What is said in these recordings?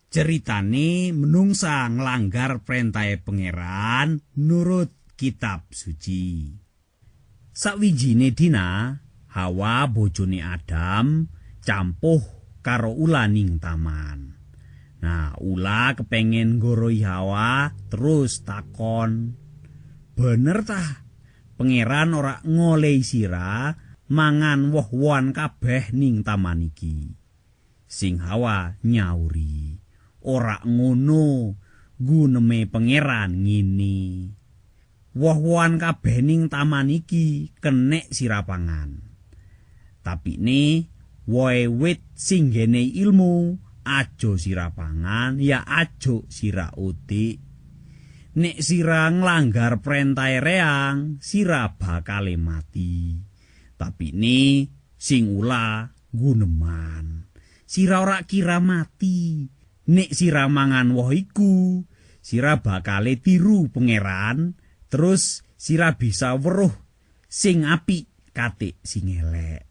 Ceritane menungsa nglanggar perintahe pangeran nurut kitab suci. Sawijine dina Hawa bojone Adam campuh karo Ula ning taman. Nah, Ula kepengen nggoroi Hawa terus takon, "Bener tah pangeran ora ngolehi sira mangan woh-wohan kabeh ning taman iki?" Sing Hawa nyauri, "Ora ngono, guneme pangeran ngene. Woh-wohan kabeh ning taman iki kenek sira pangan. Tapi ne wohe wit sing gene ilmu aja sira pangan, ya aja sira utik. Nek sira nglanggar perintahe reang, sira bakal mati. Tapi ne sing Ula guneman, sira ora kira mati. Nek sira mangan woh iku, sira bakal tiru pangeran, terus sira bisa weruh sing apik katik sing elek."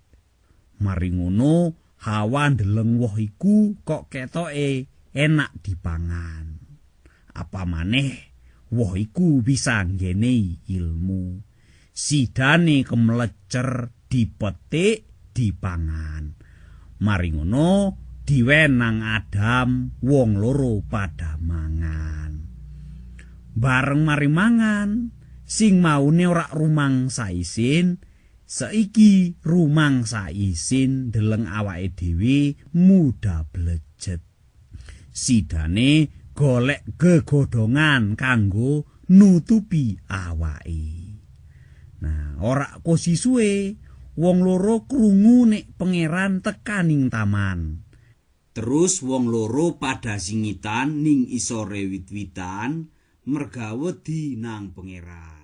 Mari ngono Hawa ndeleng woh iku kok ketoke enak dipangan. Apa maneh woh iku bisa nggenehi ilmu. Sidane kemlecer dipetik dipangan. Mari ngono diwenang Adam wong loro pada mangan. Bareng mari mangan, sing maune ora rumangsa isin, saiki rumangsa isin deleng awake dhewe mudah blejet. Sidane golek gegodhongan kanggo nutupi awake. Nah, ora kosi suwe wong loro krungu nek pangeran tekaning taman. Terus wong loro pada singitan ning isore wit-witan merga wedi nang pangeran.